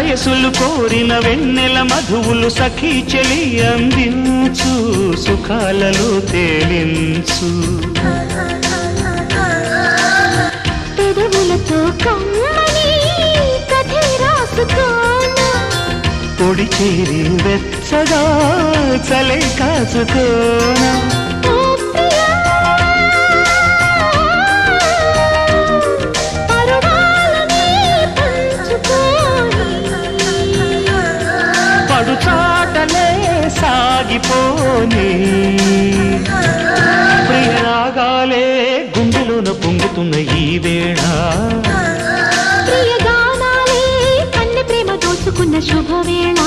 వయసులు కోరిన వెన్నెల మధువులు సఖీ చెలి అందించు, సుఖాలలో తేలించు. పెదవులతో కమ్మని కథే రాసుకోనా, పొడి చేరి వెచ్చగా చలే కాచుకోనా. పడుచాటలే సాగిపోని ప్రియరాగాలే గుండెలోన పొంగుతున్న ఈ వేళ, ప్రియ గానాలే కన్నె ప్రేమ దోచుకున్న శుభవేళ.